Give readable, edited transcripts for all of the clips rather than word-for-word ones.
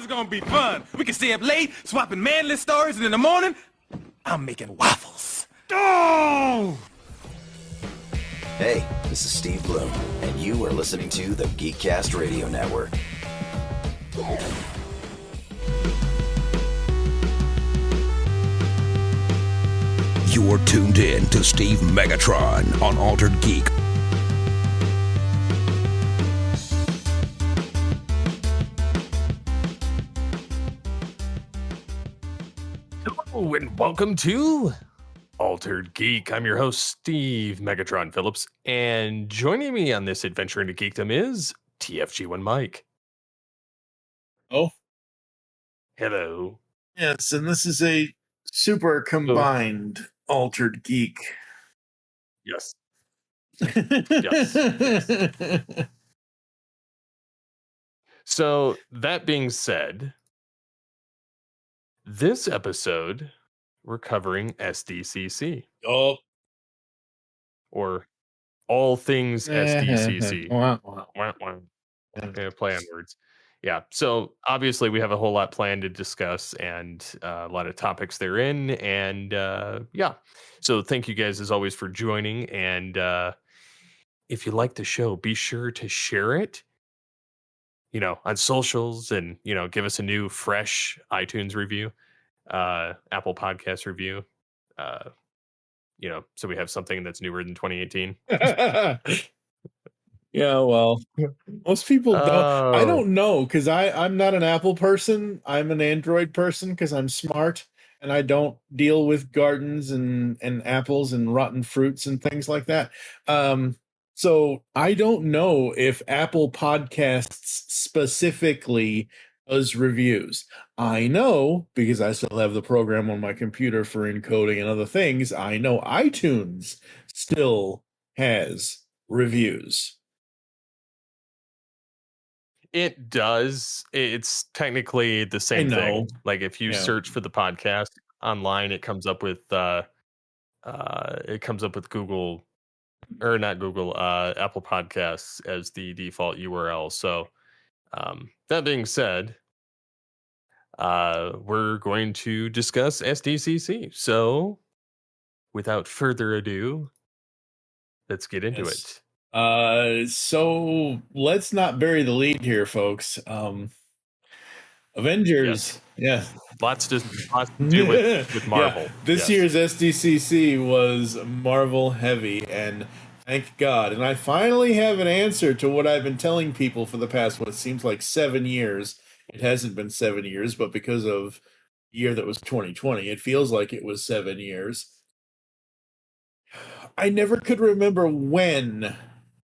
gonna be fun. We can stay up late, swapping manly stories, and in the morning, I'm making waffles. Oh! Hey, this is Steve Bloom, and you are listening to the Geekcast Radio Network. You're tuned in to Steve Megatron on Altered Geek. Hello and welcome to Altered Geek. I'm your host, Steve Megatron Phillips, and joining me on this adventure into geekdom is TFG1 Mike. Oh, Hello. yes, and this is a super combined Altered Geek. Yes. Yes. So, that being said, this episode, we're covering SDCC, Oh. or all things SDCC. Wow, wow. Wah, wah. Okay, play on words. Yeah, so obviously we have a whole lot planned to discuss and a lot of topics therein. And yeah, so thank you guys as always for joining. And if you like the show, be sure to share it, on socials, and, give us a new fresh iTunes review, Apple Podcast review, so we have something that's newer than 2018. Yeah, well, most people don't. I don't know, because I'm not an Apple person. I'm an Android person because I'm smart and I don't deal with gardens and apples and rotten fruits and things like that. So I don't know if Apple Podcasts specifically does reviews. I know, because I still have the program on my computer for encoding and other things, I know iTunes still has reviews. It does. It's technically the same thing. Like if you search for the podcast online, it comes up with Google, or not Google, Apple Podcasts as the default URL. So that being said, we're going to discuss SDCC. So without further ado, let's get into it. So let's not bury the lead here, folks. Avengers, lots to do with Marvel. Yeah. This year's SDCC was Marvel heavy, and thank God. And I finally have an answer to what I've been telling people for the past, what seems like 7 years. It hasn't been 7 years, but because of the year that was 2020, it feels like it was 7 years. I never could remember when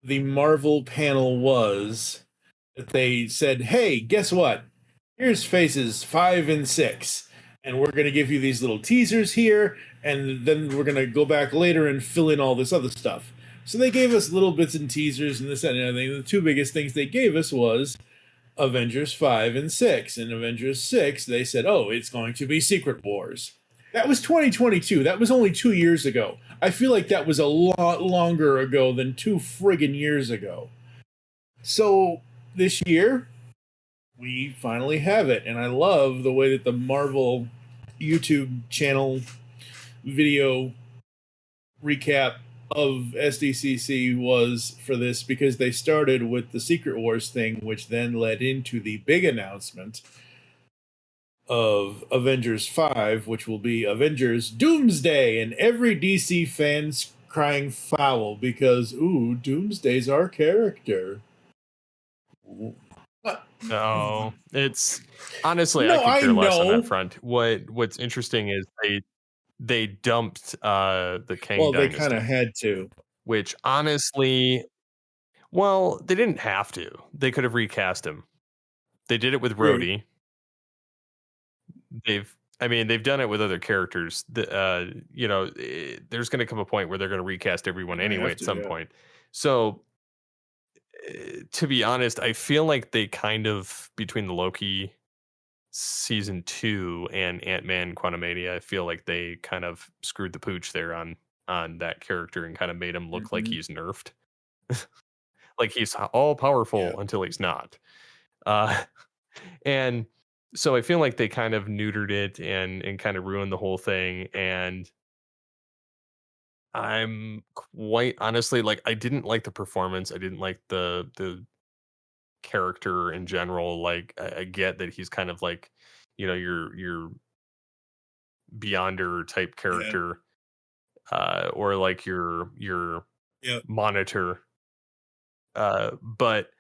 the Marvel panel was that they said, hey, guess what? Here's phases 5 and 6, and we're going to give you these little teasers here, and then we're going to go back later and fill in all this other stuff. So they gave us little bits and teasers and this and everything. The two biggest things they gave us was Avengers 5 and 6. In Avengers 6, they said, oh, it's going to be Secret Wars. That was 2022. That was only 2 years ago. I feel like that was a lot longer ago than 2 friggin' years ago. So this year, we finally have it. And I love the way that the Marvel YouTube channel video recap of SDCC was for this, because they started with the Secret Wars thing, which then led into the big announcement of Avengers 5, which will be Avengers Doomsday, and every DC fan's crying foul because, ooh, Doomsday's our character. No, it's honestly, I could care less on that front. What's interesting is they dumped the Kang Dynasty. They kind of had to. Which honestly, well, they didn't have to. They could have recast him. They did it with Rhodey. They've done it with other characters. There's going to come a point where they're going to recast everyone anyway at some point. So, to be honest, I feel like they kind of, between the Loki season 2 and Ant-Man Quantumania, I feel like they kind of screwed the pooch there on that character and kind of made him look like he's nerfed. Like he's all powerful until he's not. And So I feel like they kind of neutered it and kind of ruined the whole thing. And I'm quite honestly like I didn't like the performance. I didn't like the character in general. Like I get that he's kind of like, your Beyonder type Yeah. character, or like your Yeah. monitor, but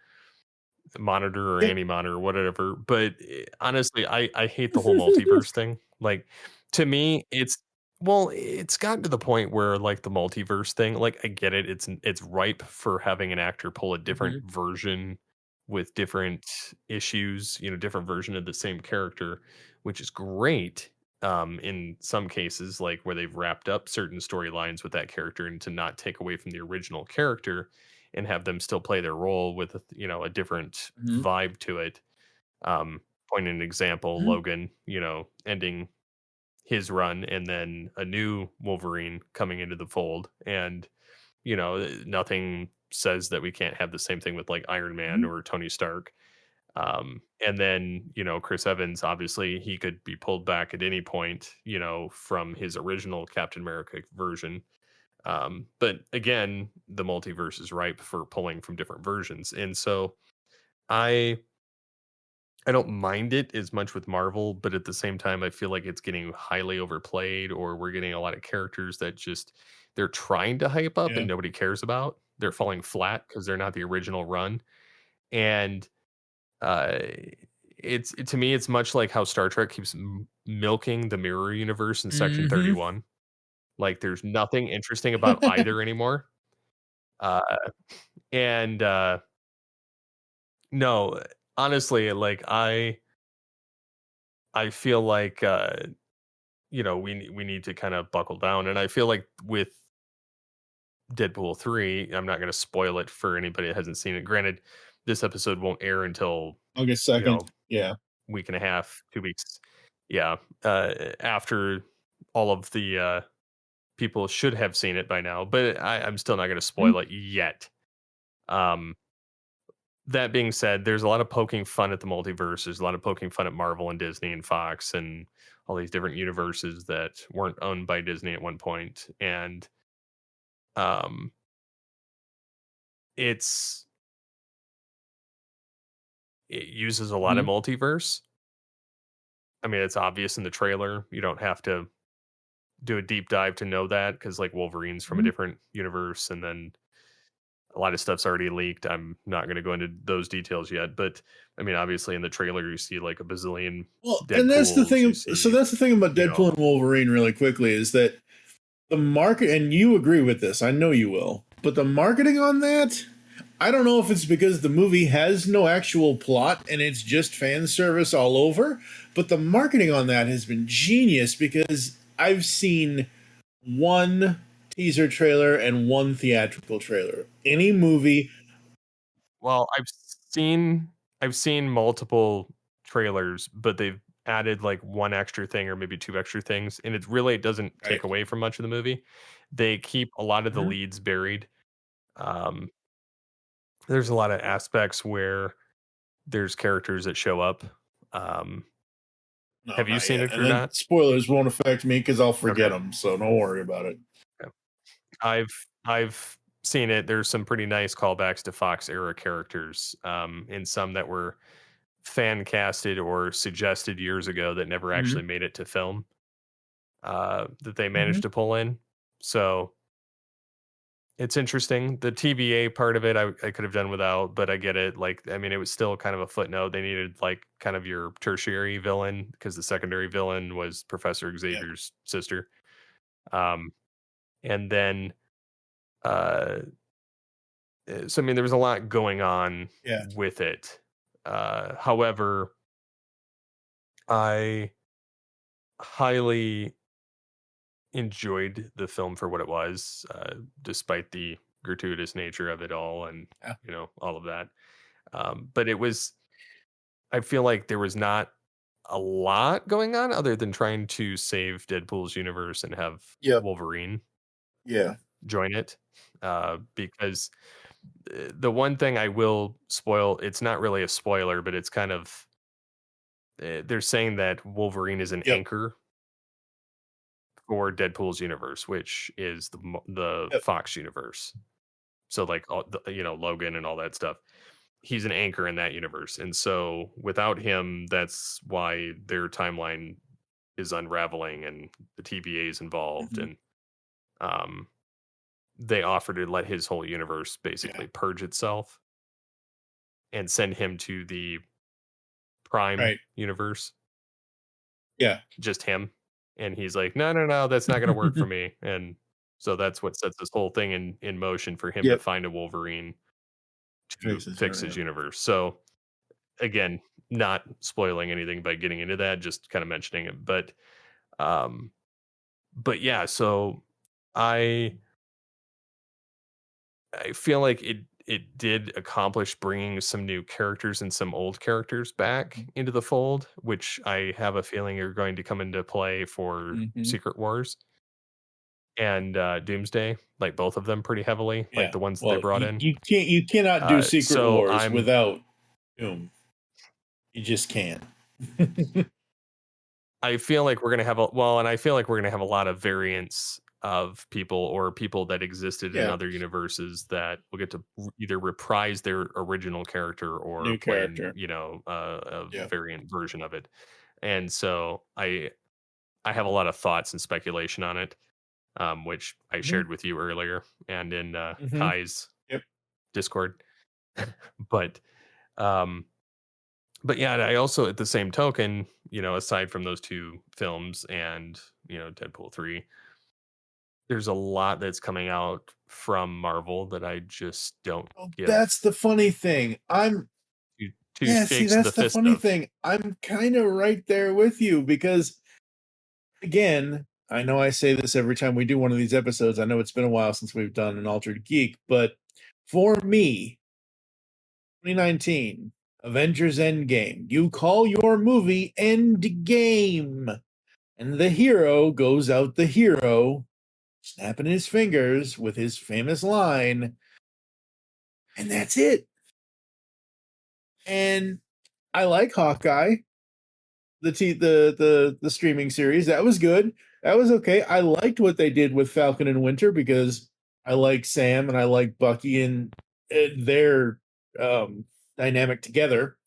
monitor or Yeah. anti-monitor, whatever. But honestly, I hate the whole multiverse thing. Like to me, it's gotten to the point where like the multiverse thing, like I get it, it's ripe for having an actor pull a different Mhm. version with different issues, different version of the same character, which is great. In some cases, like where they've wrapped up certain storylines with that character and to not take away from the original character and have them still play their role with a different Mhm. vibe to it. Point an example, Mhm. Logan, ending his run and then a new Wolverine coming into the fold. And, nothing says that we can't have the same thing with like Iron Man Mhm. or Tony Stark. And then, Chris Evans, obviously, he could be pulled back at any point, from his original Captain America version. But again, the multiverse is ripe for pulling from different versions. And so I I don't mind it as much with Marvel, but at the same time, I feel like it's getting highly overplayed, or we're getting a lot of characters that just they're trying to hype up Yeah. and nobody cares about. They're falling flat because they're not the original run. And uh, to me, it's much like how Star Trek keeps milking the mirror universe in Section Mhm. 31. Like, there's nothing interesting about either anymore. Uh, and no, honestly, like I feel like we need to kind of buckle down. And I feel like with Deadpool 3, I'm not going to spoil it for anybody that hasn't seen it. Granted, this episode won't air until, August you know, 2nd. Yeah. week and a half, 2 weeks. Yeah. After all of the people should have seen it by now, but I'm still not going to Mhm. spoil it yet. Um, that being said, there's a lot of poking fun at the multiverse. There's a lot of poking fun at Marvel and Disney and Fox and all these different universes that weren't owned by Disney at one point. And um, it's it uses a lot of Mhm. multiverse. I mean, it's obvious in the trailer. You don't have to do a deep dive to know that because like Wolverine's from a Mhm. different universe, and then a lot of stuff's already leaked. I'm not going to go into those details yet, but I mean, obviously in the trailer you see like a bazillion Well, and that's the Deadpools. You thing. So see, that's the thing about you know, Deadpool and Wolverine, really quickly, is that the market, and you agree with this, I know you will, but the marketing on that, I don't know if it's because the movie has no actual plot and it's just fan service all over, but the marketing on that has been genius because I've seen one teaser trailer and one theatrical trailer. Any movie, well, I've seen multiple trailers, but they've added like one extra thing or maybe two extra things, and it doesn't right? take away from much of the movie. They keep a lot of the Mhm. leads buried. Um, there's a lot of aspects where there's characters that show up. Um, No, have you not seen yet. it And or then not? spoilers won't affect me because I'll forget Okay. them, so don't worry about it. Yeah. I've seen it. There's some pretty nice callbacks to Fox era characters, and some that were fan casted or suggested years ago that never actually Mhm. made it to film, that they Mhm. managed to pull in. So it's interesting. The TVA part of it, I could have done without, but I get it. Like, I mean, it was still kind of a footnote. They needed like kind of your tertiary villain because the secondary villain was Professor Yeah. Xavier's sister. Um, and then, uh, so I mean, there was a lot going on Yeah. with it. However, I highly enjoyed the film for what it was, despite the gratuitous nature of it all and Yeah. all of that. But it was, I feel like there was not a lot going on other than trying to save Deadpool's universe and have Yep. Wolverine Yeah. join it. Because the one thing I will spoil, it's not really a spoiler, but it's kind of they're saying that Wolverine is an Yep. anchor for Deadpool's universe, which is the Yep. Fox universe. So like all Logan and all that stuff. He's an anchor in that universe, and so without him, that's why their timeline is unraveling and the TVA is involved, Mhm. and they offer to let his whole universe basically purge itself and send him to the Prime Right. universe, Yeah. just him. And he's like, no, that's not going to work for me. And so that's what sets this whole thing in motion for him to Yep. find a Wolverine to Fix his fix his universe. universe. So again, not spoiling anything by getting into that, just kind of mentioning it. But yeah, so I feel like it did accomplish bringing some new characters and some old characters back into the fold, which I have a feeling are going to come into play for Mhm. Secret Wars and Doomsday, like both of them pretty heavily, like Yeah. the ones that they Well, brought in. you cannot do Secret So Wars without Doom. You just can't. I feel like we're gonna have and I feel like we're gonna have a lot of variants of people or people that existed in Yeah. other universes that will get to either reprise their original character or New play, character. a Yeah. variant version of it. And so I have a lot of thoughts and speculation on it, which I shared with you earlier and in Mhm. Kai's Yep. Discord. but um, but yeah, I also at the same token, aside from those two films and Deadpool 3, there's a lot that's coming out from Marvel that I just don't give That's the funny thing. two See, shakes of that's the the fist funny of. thing. I'm kind of right there with you because, again, I know I say this every time we do one of these episodes. I know it's been a while since we've done an Altered Geek, but for me, 2019, Avengers Endgame. You call your movie Endgame. And the hero goes out the hero, snapping his fingers with his famous line, and that's it. And I like Hawkeye, the streaming series. That was good. That was okay. I liked what they did with Falcon and Winter because I like Sam and I like Bucky and their dynamic together.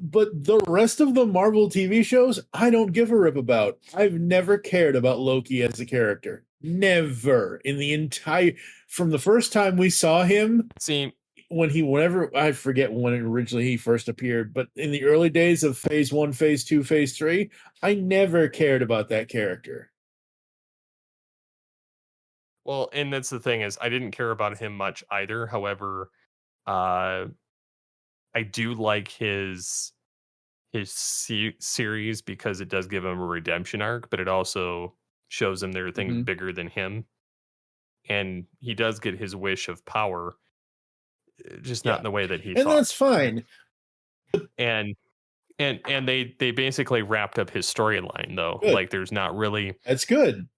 But the rest of the Marvel TV shows, I don't give a rip about. I've never cared about Loki as a character. Never in the entire from the first time we saw him See, whenever I forget when originally he first appeared, but in the early days of phase 1, phase 2, phase 3, I never cared about that character. well, and that's the thing is I didn't care about him much either. However, uh, I do like his series because it does give him a redemption arc, but it also shows him there are things Mhm. bigger than him, and he does get his wish of power, just not Yeah. in the way that he And thought. that's fine. And they basically wrapped up his storyline though. Good. Like there's not really That's good.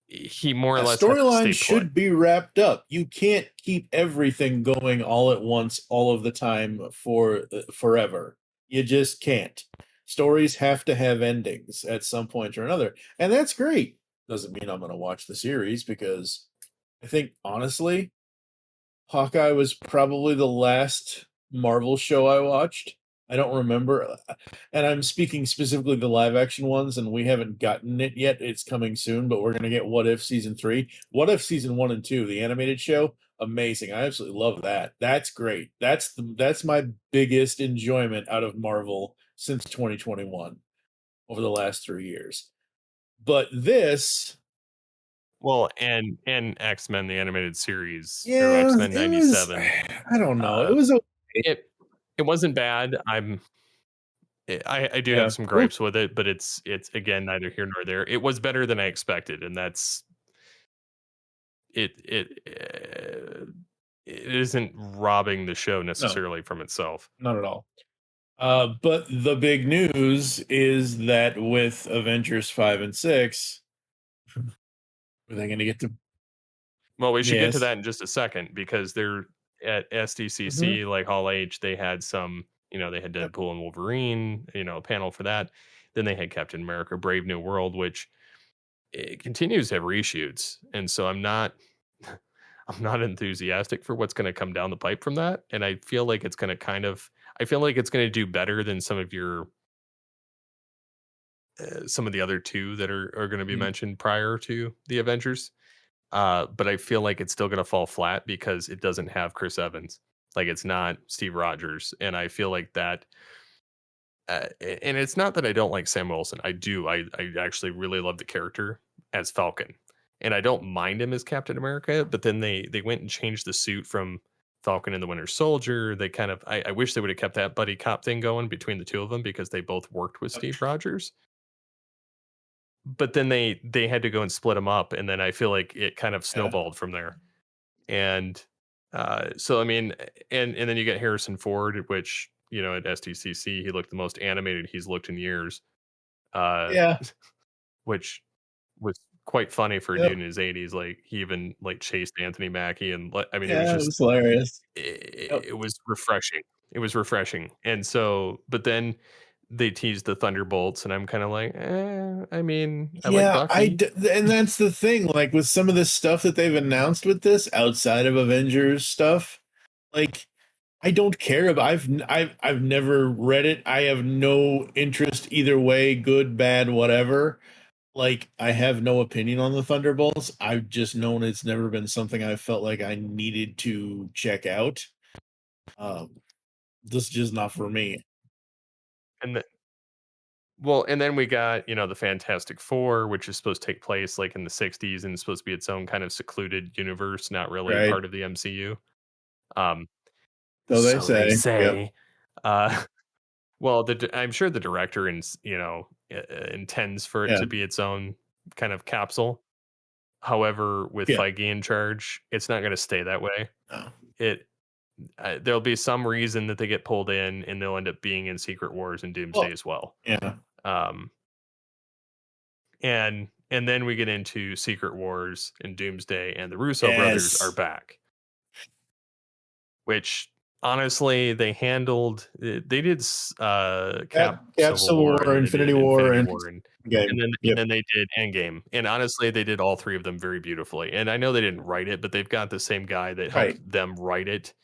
he more or A less has to stay storyline put. should be wrapped up. You can't keep everything going all at once, all of the time for forever. You just can't. Stories have to have endings at some point or another, and that's great. Doesn't mean I'm going to watch the series because I think honestly, Hawkeye was probably the last Marvel show I watched. I don't remember, and I'm speaking specifically the live action ones, and we haven't gotten it yet. It's coming soon, but we're gonna get What If season 3, What If season 1 and 2, the animated show. Amazing! I absolutely love that. That's great. That's my biggest enjoyment out of Marvel since 2021 over the last 3 years. But this, Well, and X-Men the animated series or yeah, X-Men it was. 97. I don't know. It was okay. It wasn't bad. I do Yeah. have some gripes with it, but it's again neither here nor there. It was better than I expected, and that's it. It isn't robbing the show necessarily from itself. Not at all. But the big news is that with Avengers 5 and 6, are they going to get to? Well, we should get to Yes. that in just a second because they're at SDCC, like Hall H, they had some You know, they had Yep. Deadpool and Wolverine, you know, a panel for that. Then they had Captain America: Brave New World, which it continues to have reshoots, and so I'm not I'm not enthusiastic for what's going to come down the pipe from that. And I feel like it's going to I feel like it's going to do better than some of your some of the other two that are going to be Mhm. mentioned prior to the Avengers. But I feel like it's still going to fall flat because it doesn't have Chris Evans. Like, it's not Steve Rogers, and I feel like that. And it's not that I don't like Sam Wilson. I do. I actually really love the character as Falcon, and I don't mind him as Captain America. But then they went and changed the suit from Falcon and the Winter Soldier. They kind of I wish they would have kept that buddy cop thing going between the two of them because they both worked with Yep. Steve Rogers. But then they had to go and split them up, and then I feel like it kind of Yeah. snowballed from there. And so I mean, and then you get Harrison Ford, which, you know, at SDCC he looked the most animated he's looked in years, uh, Yeah. which was quite funny for a dude Yep. in his 80s. Like, he even like chased Anthony Mackie, and I mean, it was Yeah, it just was hilarious. Yep. it was refreshing. It was refreshing. And so, but then they teased the Thunderbolts, and I'm kind of like, I mean, I like Yeah, Bucky. and that's the thing. Like with some of the stuff that they've announced with this outside of Avengers stuff, like I don't care about. I've never read it. I have no interest either way, good, bad, whatever. Like I have no opinion on the Thunderbolts. I've just known it's never been something I felt like I needed to check out. This is just not for me. And the, well, and then we got, you know, the Fantastic Four, which is supposed to take place like in the 60s and it's supposed to be its own kind of secluded universe, not really Right. part of the MCU. Um, So they so they say. Yep. say. Uh, well, I'm sure the director intends for it Yeah. to be its own kind of capsule. However, with Yeah. Feige in charge, it's not going to stay that way. No. It There'll be some reason that they get pulled in, and they'll end up being in Secret Wars and Doomsday Well, as well. yeah. Um, and then we get into Secret Wars and Doomsday, and the Russo brothers are Yes. back. Which, honestly, they handled. They did Cap Civil War, and then they Infinity did War, Infinity and War, and game. then Yep. they did Endgame. And honestly, they did all three of them very beautifully. And I know they didn't write it, but they've got the same guy that helped Right. them write it,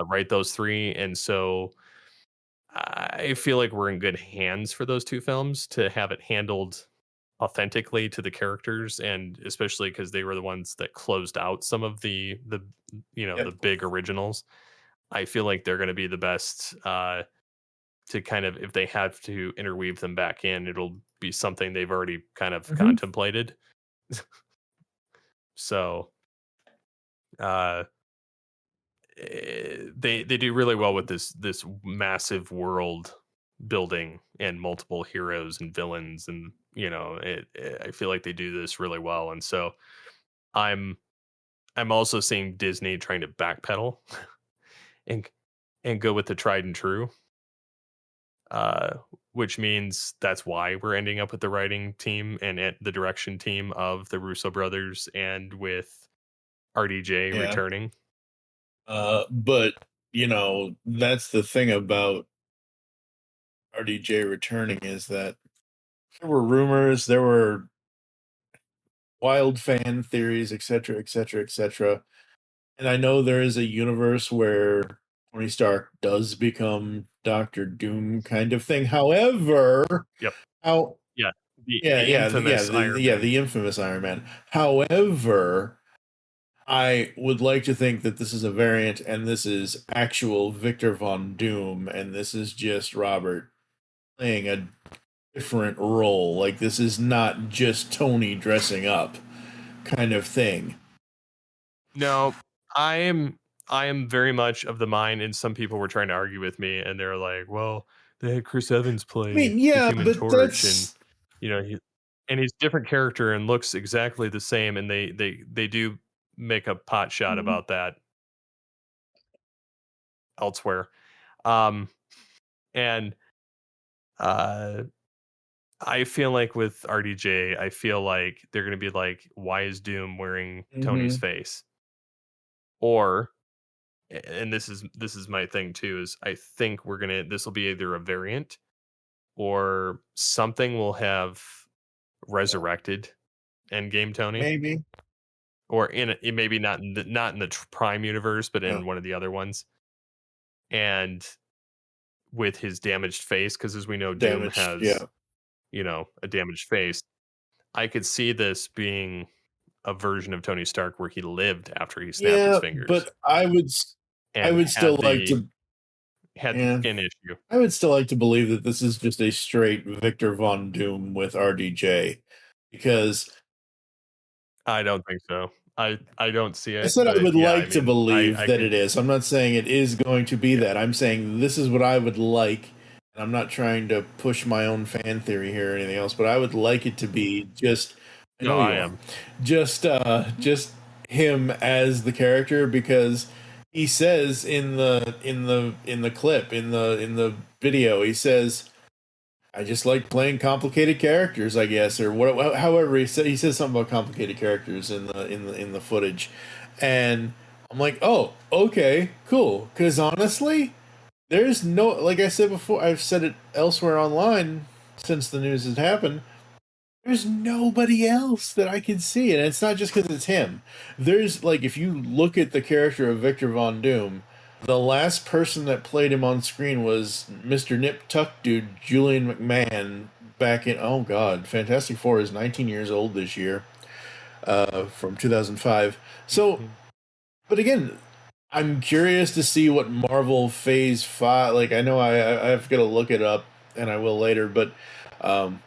write those three. And so I feel like we're in good hands for those two films to have it handled authentically to the characters, and especially because they were the ones that closed out some of the Yep. the big originals. I feel like they're going to be the best to kind of, if they have to interweave them back in, it'll be something they've already kind of contemplated. So they do really well with this massive world building and multiple heroes and villains, and I feel like they do this really well. And so I'm also seeing Disney trying to backpedal and go with the tried and true, which means that's why we're ending up with the writing team and the direction team of the Russo brothers, and with RDJ Yeah. returning. But that's the thing about RDJ returning, is that there were rumors, there were wild fan theories, etc., etc., etc. And I know there is a universe where Tony Stark does become Doctor Doom, kind of thing. However, Yep. how Yeah. the Infamous Iron Man. the infamous Iron Man. However, I would like to think that this is a variant, and this is actual Victor Von Doom, and this is just Robert playing a different role. Like, this is not just Tony dressing up, kind of thing. No, I am very much of the mind, and some people were trying to argue with me, and they're like, "Well, they had Chris Evans play the Human but Torch, that's and he's a different character and looks exactly the same." And they do make a pot shot about that elsewhere, and I feel like with RDJ, I feel like they're going to be like, "Why is Doom wearing Tony's face?" Or and this is my thing too, is I think this will be either a variant or something will have resurrected Endgame Tony, Maybe. or maybe not in the Prime universe, but Yeah. in one of the other ones, and with his damaged face, because as we know, Doom Damaged. has Yeah. a damaged face. I could see this being a version of Tony Stark where he lived after he snapped his Yeah, fingers but I and would still like to. had the Yeah, skin issue. I would still like to believe that this is just a straight Victor Von Doom with RDJ, because I don't think so. I don't see I it. said I But would yeah, like to believe I that could. it is. I'm not saying it is going to be that. I'm saying this is what I would like. And I'm not trying to push my own fan theory here or anything else, but I would like it to be just. I No, know I you are. am. Just him as the character, because he says in the clip in the video, he says, I just like playing complicated characters, I guess, or what. However, he says something about complicated characters in the footage, and I'm like, oh, okay, cool. Because honestly, there's no, like I said before, I've said it elsewhere online since the news has happened. There's nobody else that I can see, and it's not just because it's him. There's like, if you look at the character of Victor Von Doom, the last person that played him on screen was Mr. Nip Tuck dude Julian McMahon back in, oh god, Fantastic Four is 19 years old this year, from 2005. So, Mhm. but again, I'm curious to see what Marvel Phase 5, like I know I've got to look it up, and I will later, but um,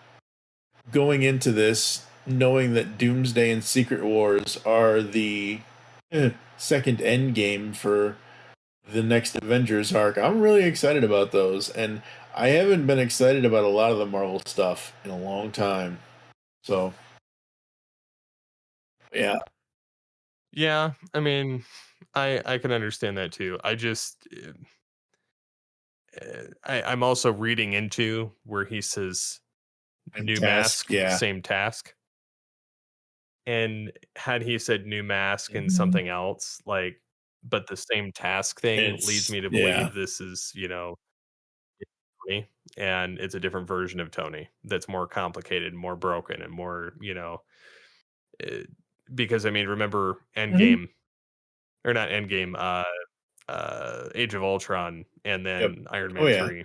going into this, knowing that Doomsday and Secret Wars are the second end game for the next Avengers arc, I'm really excited about those, and I haven't been excited about a lot of the Marvel stuff in a long time. So, yeah, Yeah, I mean, I can understand that too. I just I'm also reading into where he says new task, mask, yeah. same task. And had he said new mask and Mhm. something else, like, but the same task thing leads It's me to yeah, believe this is, Tony, and it's a different version of Tony that's more complicated, more broken, and more, uh, because I mean, remember Mhm. Endgame, or not Endgame, Age of Ultron, and Yep. then Iron Oh Man yeah, 3,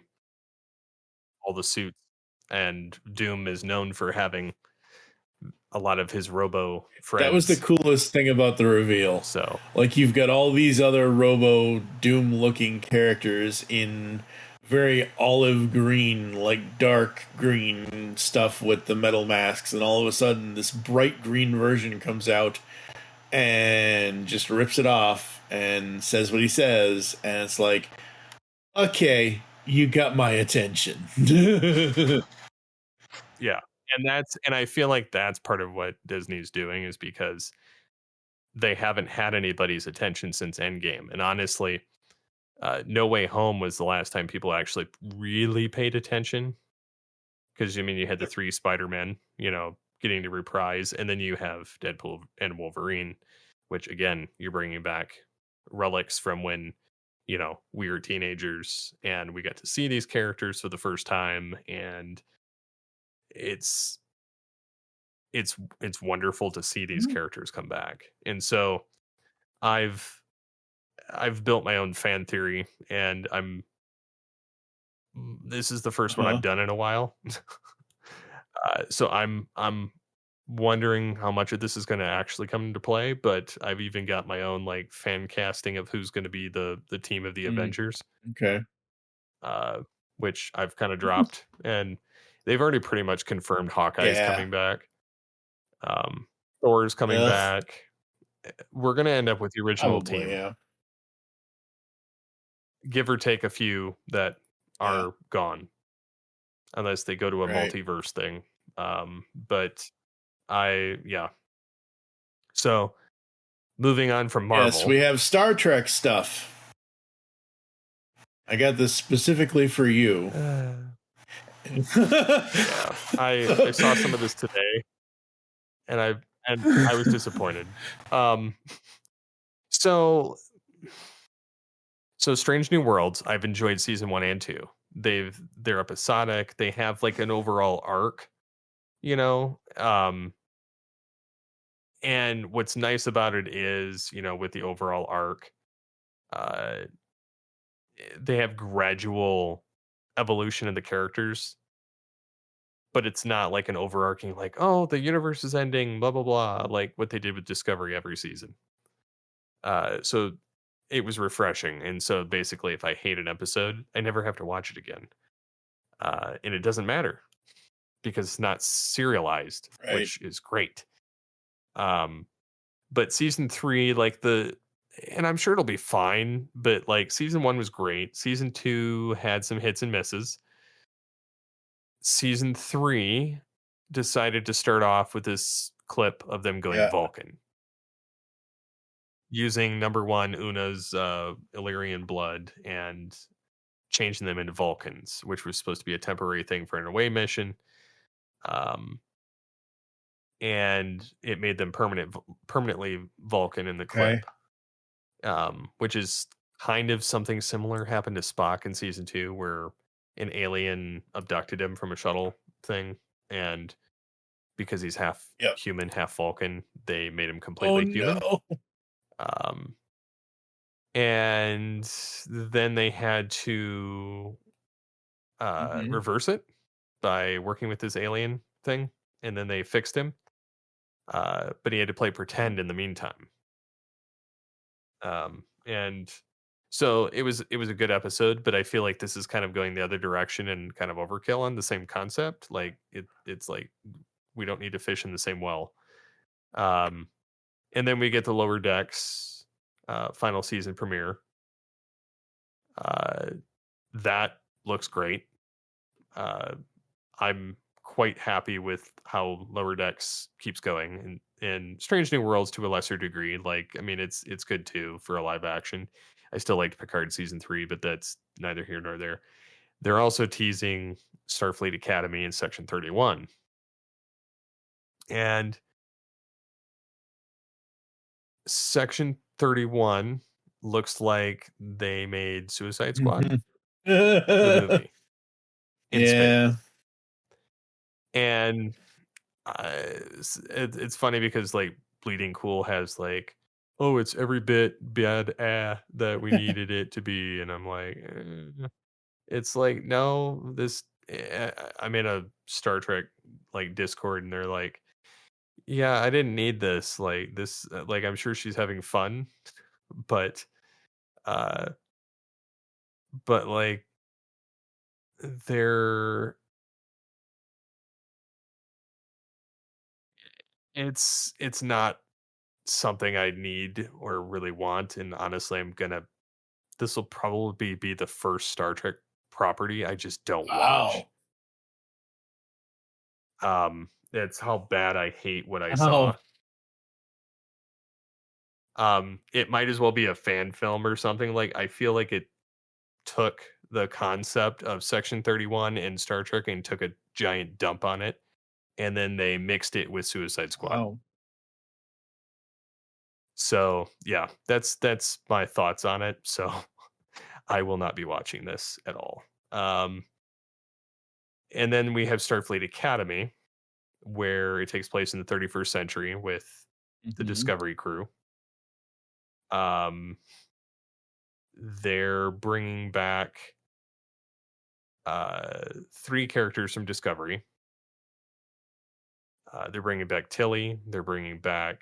all the suits, and Doom is known for having a lot of his robo that was the friends. coolest thing about the reveal. So Like, you've got all these other Robo Doom looking characters in very olive green, like dark green stuff with the metal masks, and all of a sudden this bright green version comes out and just rips it off and says what he says, and it's like, okay, you got my attention. yeah, and I feel like that's part of what Disney's doing, is because they haven't had anybody's attention since Endgame. And honestly, No Way Home was the last time people actually really paid attention. Because I mean, you had the three Spider-Men, getting to reprise, and then you have Deadpool and Wolverine, which again, you're bringing back relics from when we were teenagers and we got to see these characters for the first time, and it's it's wonderful to see these characters come back. And so I've I've built my own fan theory, and this is the first one Uh-huh. I've done in a while. So I'm wondering how much of this is going to actually come into play. But I've even got my own like fan casting of who's going to be the team of the Mm, Avengers, okay. uh, which I've kind of dropped, and they've already pretty much confirmed Hawkeye's Yeah. coming back. Thor's coming Ugh, back. We're going to end up with the original probably, team, yeah. give or take a few that Yeah. are gone, unless they go to a Right. multiverse thing. But yeah. So moving on from Yes, Marvel, we have Star Trek stuff. I got this specifically for you. yeah, I saw some of this today, and I was disappointed. Um, so So Strange New Worlds, I've enjoyed season 1 and 2. They're episodic. They have like an overall arc, you know. And what's nice about it is, you know, with the overall arc, uh, they have gradual evolution of the characters, but it's not like an overarching like, oh, the universe is ending, blah blah blah, like what they did with Discovery every season. So it was refreshing, and so basically, if I hate an episode, I never have to watch it again, and it doesn't matter because it's not serialized, Right. which is great. But season 3, and I'm sure it'll be fine, but like season 1 was great. Season 2 had some hits and misses. Season 3 decided to start off with this clip of them going Vulcan, using number 1 Una's Illyrian blood and changing them into Vulcans, which was supposed to be a temporary thing for an away mission. And it made them permanently Vulcan in the clip, which is kind of something similar happened to Spock in season 2, where an alien abducted him from a shuttle thing, and because he's half human, half Vulcan, they made him completely human. No. And then they had to reverse it by working with this alien thing, and then they fixed him. But he had to play pretend in the meantime. And so it was a good episode, but I feel like this is kind of going the other direction and kind of overkill on the same concept. Like it's like we don't need to fish in the same well. And then we get the Lower Decks final season premiere. That looks great. I'm quite happy with how Lower Decks keeps going, and Strange New Worlds to a lesser degree. Like, I mean, it's good too for a live action. I still liked Picard season 3, but that's neither here nor there. They're also teasing Starfleet Academy in Section 31, and Section 31 looks like they made Suicide Squad, the movie. In space. And it's funny because like Bleeding Cool has like, oh, it's every bit bad that we needed it to be, and I'm like, it's like, no, I'm in a Star Trek like Discord, and they're like, yeah, I didn't need this, like this, like I'm sure she's having fun, but like they're it's not something I need or really want, and honestly, this will probably be the first Star Trek property I just don't watch. That's how bad I hate what I saw. It might as well be a fan film or something. Like, I feel like it took the concept of Section 31 in Star Trek and took a giant dump on it, and then they mixed it with Suicide Squad. So yeah, that's my thoughts on it. So I will not be watching this at all. And then we have Starfleet Academy, where it takes place in the 31st century with the Discovery crew. They're bringing back 3 characters from Discovery. They're bringing back Tilly. They're bringing back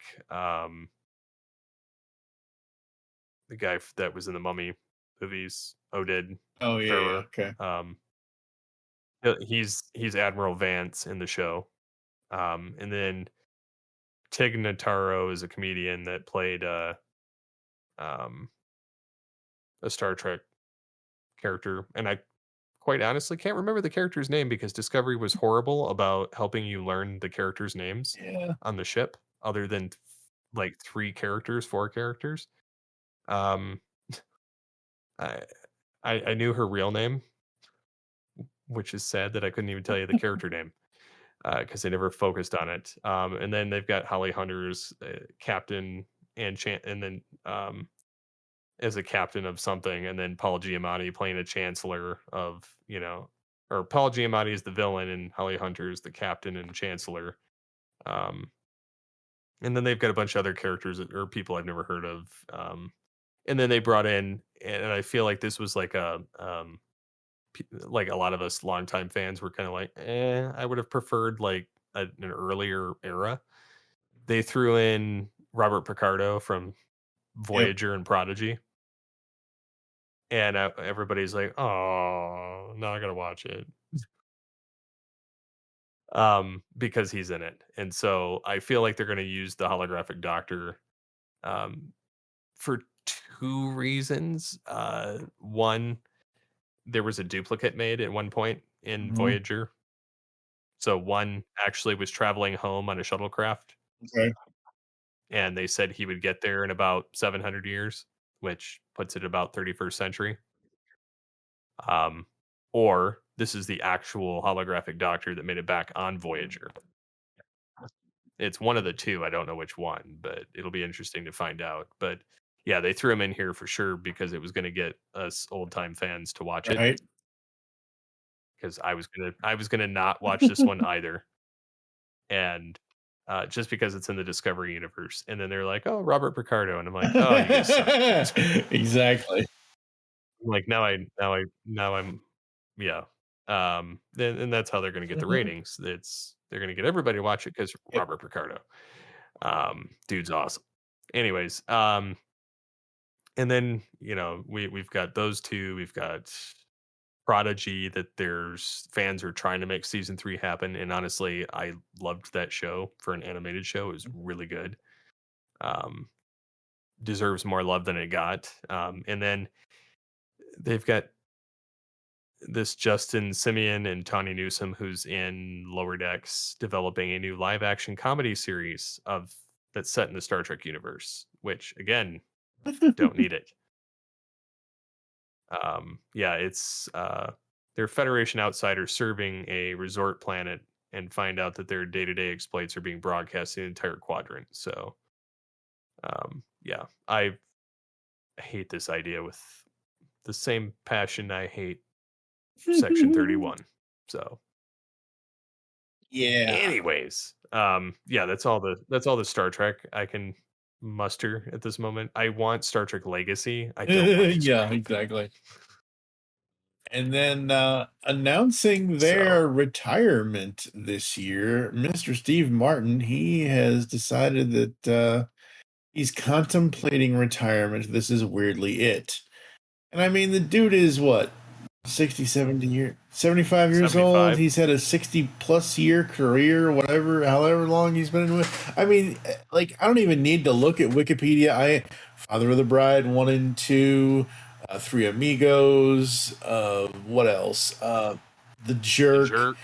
the guy that was in the Mummy movies, Oded. Oh yeah, okay. He's Admiral Vance in the show, and then Tig Notaro is a comedian that played a Star Trek character, and I quite honestly can't remember the character's name because Discovery was horrible about helping you learn the characters' names on the ship, other than like 4 characters. I knew her real name, which is sad that I couldn't even tell you the character name because they never focused on it. And then they've got Holly Hunter's Captain and then as a captain of something, and then Paul Giamatti playing a chancellor of, or Paul Giamatti is the villain and Holly Hunter is the captain and chancellor. And then they've got a bunch of other characters or people I've never heard of. And then they brought in, and I feel like this was like like a lot of us longtime fans were kind of like, I would have preferred like an earlier era. They threw in Robert Picardo from Voyager and Prodigy. And everybody's like, oh, now I gotta watch it. Because he's in it. And so I feel like they're gonna use the holographic doctor for two reasons. One, there was a duplicate made at one point in Voyager. So one actually was traveling home on a shuttlecraft. Okay. And they said he would get there in about 700 years, which puts it about 31st century. Or this is the actual holographic doctor that made it back on Voyager. It's one of the two. I don't know which one, but it'll be interesting to find out. But yeah, they threw him in here for sure because it was going to get us old time fans to watch it. Because I was gonna not watch this one either, and just because it's in the Discovery universe. And then they're like, "Oh, Robert Picardo," and I'm like, "Oh, you guys suck." Exactly. Like now I'm yeah. And that's how they're going to get the ratings. They're going to get everybody to watch it because Robert Picardo, dude's awesome. Anyways, and then we've got those two. We've got Prodigy that there's fans are trying to make season 3 happen. And honestly, I loved that show for an animated show. It was really good. Deserves more love than it got. And then they've got this Justin Simeon and Tawny Newsome, who's in Lower Decks, developing a new live action comedy series that's set in the Star Trek universe, which again, don't need it. It's they're Federation outsiders serving a resort planet and find out that their day-to-day exploits are being broadcast in the entire quadrant. So I hate this idea with the same passion I hate Section 31. So yeah. Anyways, that's all the Star Trek I can muster at this moment. I want Star Trek Legacy. I don't want Yeah, exactly. And then announcing their retirement this year, Mr. Steve Martin, he has decided that he's contemplating retirement. This is weirdly it. And I mean, the dude is what? 60, 70 years, 75 years 75. old. He's had a 60 plus year career, however long he's been in with. I mean, like, I don't even need to look at Wikipedia. Father of the Bride 1 and 2, Three Amigos, what else? The Jerk.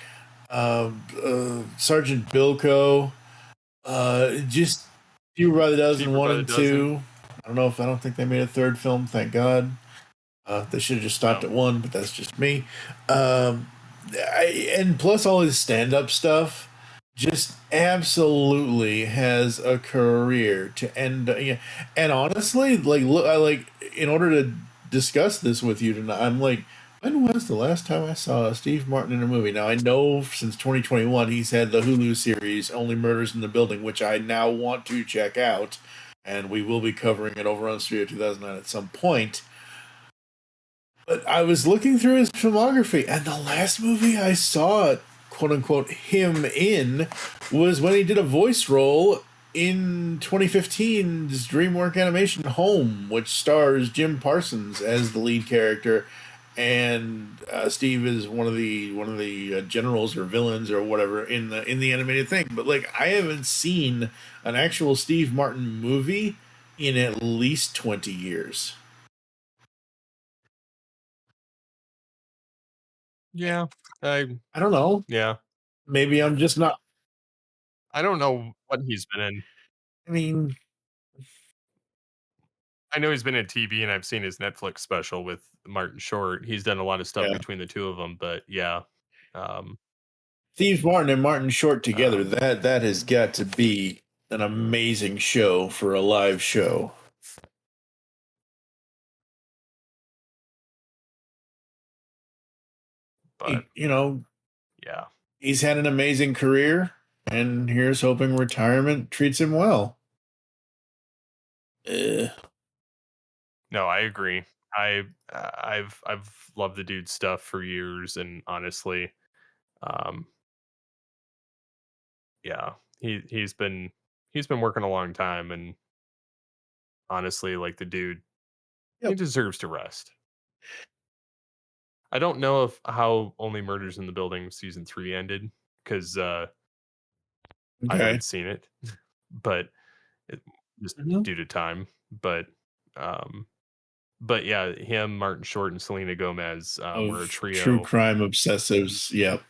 Sergeant Bilko, just Few by the Dozen, 1 and 2. I don't think they made a third film, thank God. They should have just stopped at 1, but that's just me. And plus all his stand-up stuff, just absolutely has a career to end. And honestly, in order to discuss this with you tonight, I'm like, when was the last time I saw Steve Martin in a movie? Now, I know since 2021 he's had the Hulu series Only Murders in the Building, which I now want to check out, and we will be covering it over on Studio 2009 at some point. But I was looking through his filmography, and the last movie I saw, quote-unquote, him in was when he did a voice role in 2015's DreamWorks animation Home, which stars Jim Parsons as the lead character, and Steve is one of the generals or villains or whatever in the animated thing. But like, I haven't seen an actual Steve Martin movie in at least 20 years. Yeah, I don't know. Yeah, maybe I'm just not. I don't know what he's been in. I mean, I know he's been in TV, and I've seen his Netflix special with Martin Short. He's done a lot of stuff between the two of them, but yeah. Steve Martin and Martin Short together, that has got to be an amazing show for a live show. But yeah, he's had an amazing career, and here's hoping retirement treats him well. no, I agree. I've loved the dude's stuff for years, and honestly, yeah, he's been working a long time, and honestly, like the dude, he Yep. deserves to rest. I don't know how Only Murders in the Building season 3 ended because I haven't seen it, but just Mhm. due to time. But yeah, him, Martin Short, and Selena Gomez were a Of trio true crime obsessives. Yep.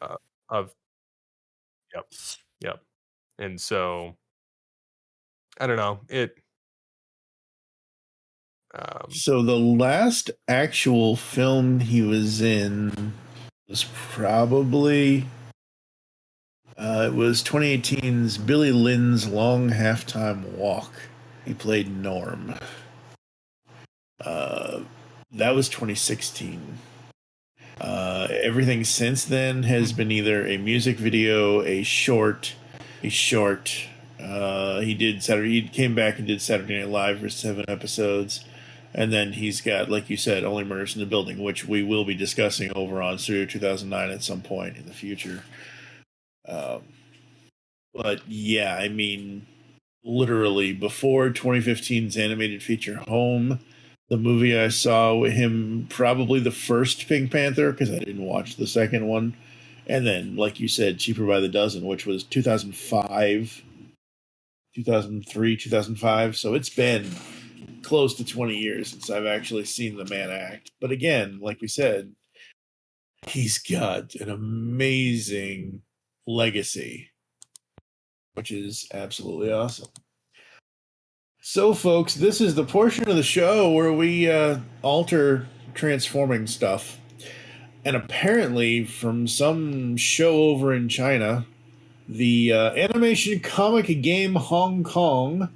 of yep. And so I don't know it. So the last actual film he was in was probably it was 2018's Billy Lynn's Long Halftime Walk. He played Norm. That was 2016. Everything since then has been either a music video, a short. He came back and did Saturday Night Live for 7 episodes, and then he's got, like you said, Only Murders in the Building, which we will be discussing over on Studio 2009 at some point in the future. But yeah, I mean, literally before 2015's animated feature Home, the movie I saw with him, probably the first Pink Panther, because I didn't watch the second one, and then, like you said, Cheaper by the Dozen, which was 2005, 2003, 2005. So it's been close to 20 years since I've actually seen the man act. But again, like we said, he's got an amazing legacy, which is absolutely awesome. So, folks, this is the portion of the show where we alter transforming stuff. And apparently, from some show over in China, the Animation Comic Game Hong Kong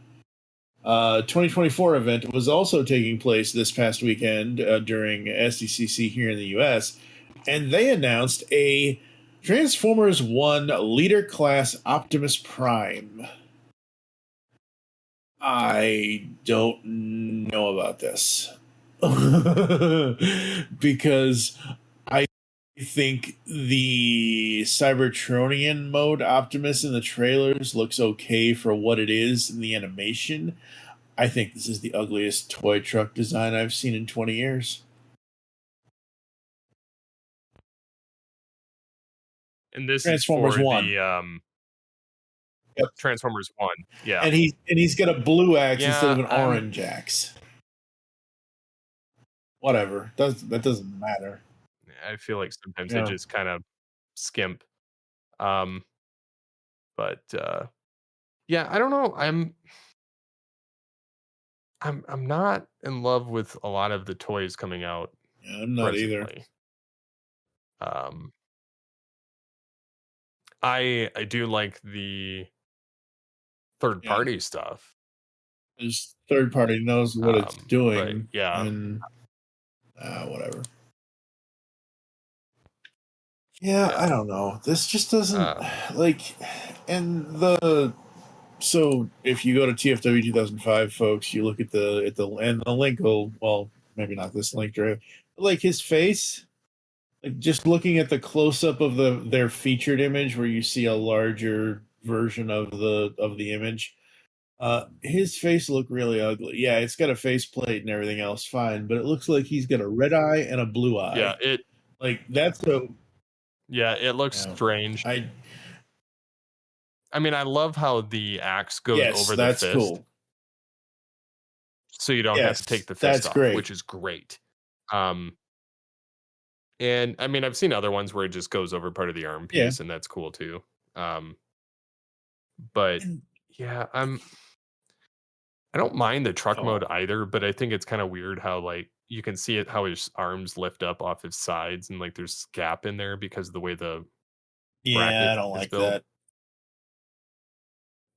2024 event was also taking place this past weekend during SDCC here in the US. And they announced a Transformers 1 Leader Class Optimus Prime. I don't know about this. Because I think the Cybertronian mode Optimus in the trailers looks okay for what it is in the animation. I think this is the ugliest toy truck design I've seen in 20 years. And this Transformers is for 1. the Yep. Transformers 1. Yeah. And he's got a blue axe instead of an I'm- orange axe. Whatever. That doesn't matter. I feel like sometimes Yeah. they just kind of skimp. But yeah, I don't know. I'm not in love with a lot of the toys coming out Yeah, I'm not either. presently. I do like the third party stuff. This third party knows what it's doing. But yeah. And whatever. Yeah, I don't know. This just doesn't like, and so if you go to TFW 2005, folks, you look at and the link will, well, maybe not this link, right? Like his face, like just looking at the close up of their featured image where you see a larger version of the image. His face looked really ugly. Yeah, it's got a faceplate and everything else, fine, but it looks like he's got a red eye and a blue eye. Yeah, it looks strange. I mean, I love how the axe goes over the fist. That's cool. So you don't have to take the fist off, great. Which is great. And I mean, I've seen other ones where it just goes over part of the arm piece, and that's cool too. But yeah, I don't mind the truck mode either, but I think it's kind of weird how like you can see it how his arms lift up off his sides and like there's gap in there because of the way the bracket I don't like built. that.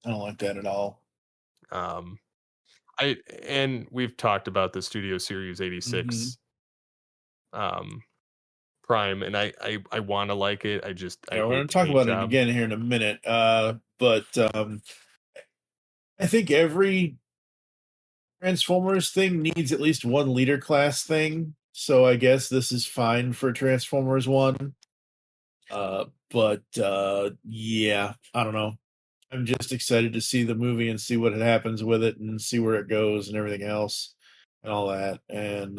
I don't like that at all. And we've talked about the Studio Series 86 Prime, and I want to like it. I Yeah, we're hate gonna the talk paint about it job. again here in a minute. But I think every Transformers thing needs at least one leader class thing. So I guess this is fine for Transformers 1. But yeah, I don't know. I'm just excited to see the movie and see what happens with it and see where it goes and everything else and all that. And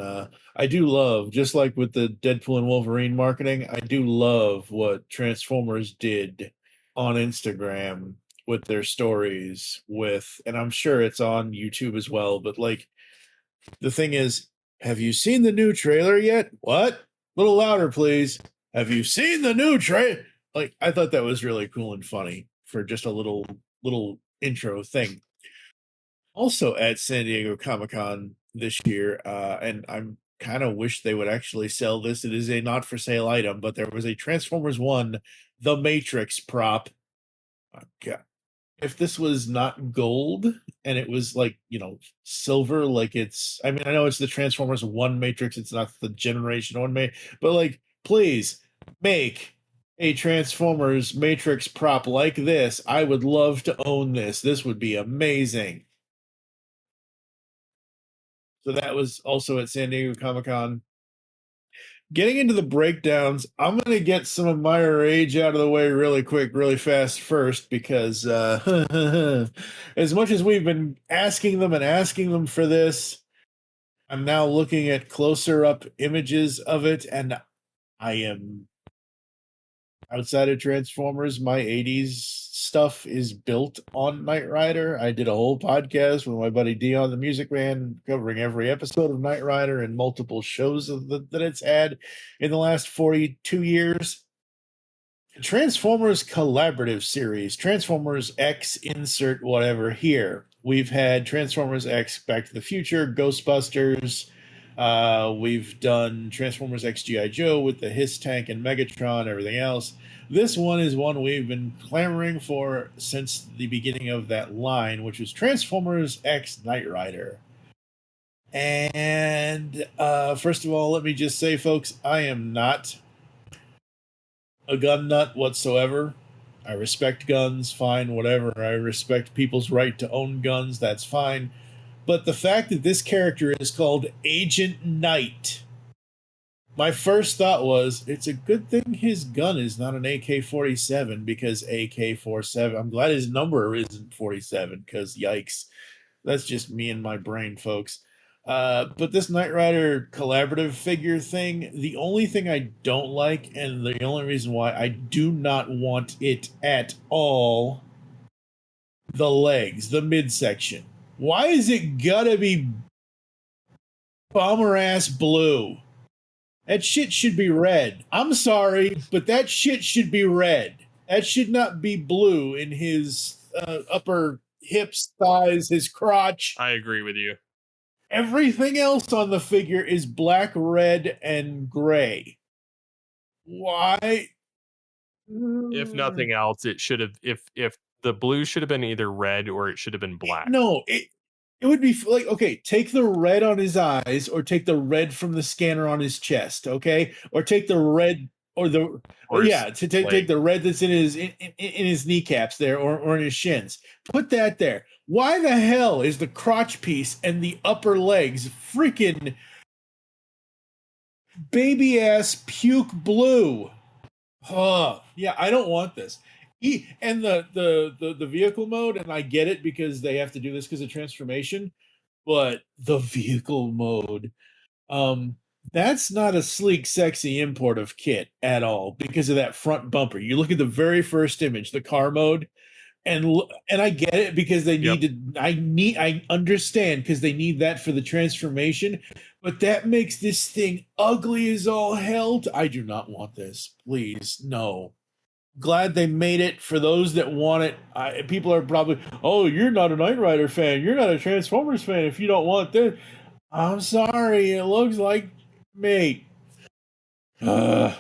I do love, just like with the Deadpool and Wolverine marketing, I do love what Transformers did on Instagram with their stories with, and I'm sure it's on YouTube as well, but like the thing is, have you seen the new trailer yet? What? A little louder, please. Have you seen the new trailer? Like, I thought that was really cool and funny for just a little intro thing. Also at San Diego Comic-Con this year, and I'm kind of wish they would actually sell this. It is a not for sale item, but there was a Transformers 1 The Matrix prop. God, if this was not gold and it was like, silver, like it's, I mean, I know it's the Transformers 1 Matrix, it's not the Generation 1 but like, please make a Transformers Matrix prop like this. I would love to own this. This would be amazing. So that was also at San Diego Comic-Con. Getting into the breakdowns, I'm going to get some of my rage out of the way really quick, really fast first, because as much as we've been asking them for this, I'm now looking at closer up images of it, and I am outside of Transformers. My 80s stuff is built on Knight Rider. I did a whole podcast with my buddy Dion, the Music Man, covering every episode of Knight Rider and multiple shows that it's had in the last 42 years. Transformers Collaborative Series, Transformers X, insert whatever here. We've had Transformers X Back to the Future, Ghostbusters. We've done Transformers X G.I. Joe with the Hiss Tank and Megatron, everything else. This one is one we've been clamoring for since the beginning of that line, which was Transformers X Knight Rider. And first of all, let me just say, folks, I am not a gun nut whatsoever. I respect guns, fine, whatever. I respect people's right to own guns, that's fine. But the fact that this character is called Agent Knight, my first thought was, it's a good thing his gun is not an AK-47, because AK-47, I'm glad his number isn't 47, because yikes. That's just me and my brain, folks. But this Knight Rider collaborative figure thing, the only thing I don't like, and the only reason why I do not want it at all, the legs, the midsection. Why is it gotta be bomber ass blue? That shit should be red. I'm sorry, but that shit should be red. That should not be blue in his upper hips, thighs, his crotch. I agree with you. Everything else on the figure is black, red, and gray. Why? If nothing else, it should have, if the blue should have been either red or it should have been black. No, it would be like, okay, take the red on his eyes, or take the red from the scanner on his chest, okay, or take the red, or the Or yeah, his to take leg. the red that's in his kneecaps there, or in his shins. Put that there. Why the hell is the crotch piece and the upper legs freaking baby ass puke blue? Oh, yeah, I don't want this. And the vehicle mode, and I get it because they have to do this because of transformation, but the vehicle mode, that's not a sleek, sexy import of kit at all because of that front bumper. You look at the very first image, the car mode, and I get it because they need to. I understand because they need that for the transformation, but that makes this thing ugly as all hell. I do not want this. Please, no. Glad they made it. For those that want it, people are probably, oh, you're not a Knight Rider fan, you're not a Transformers fan if you don't want this. I'm sorry, it looks like me. Other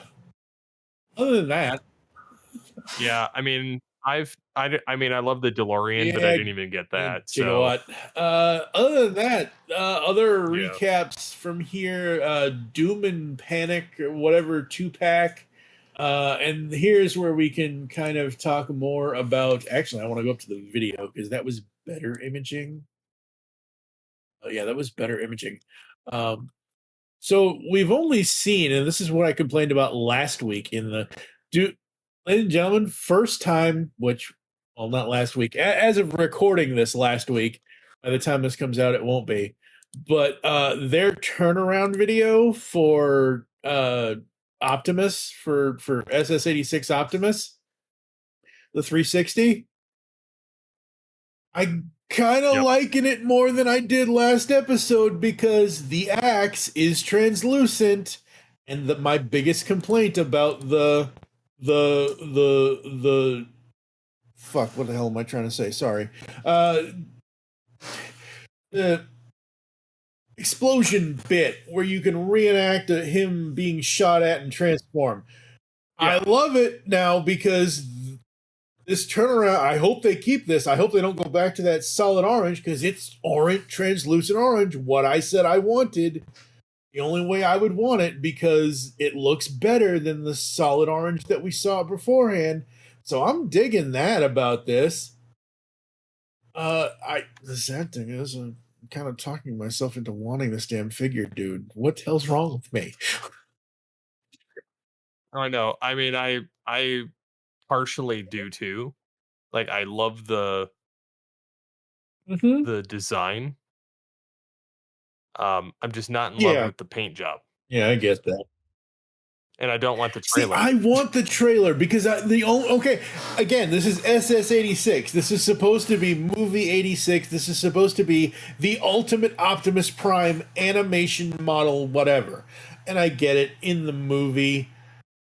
than that, Yeah, I mean, I mean, I love the DeLorean, but I didn't even get that. Gigawatt. Other than that, other Yeah. recaps from here, Doom and Panic or whatever 2-pack. And here's where we can kind of talk more about. Actually, I want to go up to the video because that was better imaging. Yeah, that was better imaging. So we've only seen, and this is what I complained about last week in the ladies and gentlemen, first time, which, well, not last week, as of recording this last week, by the time this comes out, it won't be, but their turnaround video for Optimus, for SS86 Optimus, the 360, I kind of liking it more than I did last episode because the axe is translucent, and my biggest complaint about the fuck, what the hell am I trying to say? Sorry. The explosion bit where you can reenact him being shot at and transform. Yeah. I love it now because this turnaround, I hope they keep this. I hope they don't go back to that solid orange because it's orange, translucent orange, what I said I wanted. The only way I would want it the looks better than the solid orange that we saw beforehand. So I'm digging that about this. The sad thing is I'm kind of talking myself into wanting this damn figure, dude. What the hell's wrong with me? I know. I mean, I partially do too. Like, I love the design. I'm just not in love with the paint job. Yeah, I get that. And I don't want the trailer. See, I want the trailer because okay, again, this is SS86. This is supposed to be movie 86. This is supposed to be the ultimate Optimus Prime animation model, whatever. And I get it. In the movie,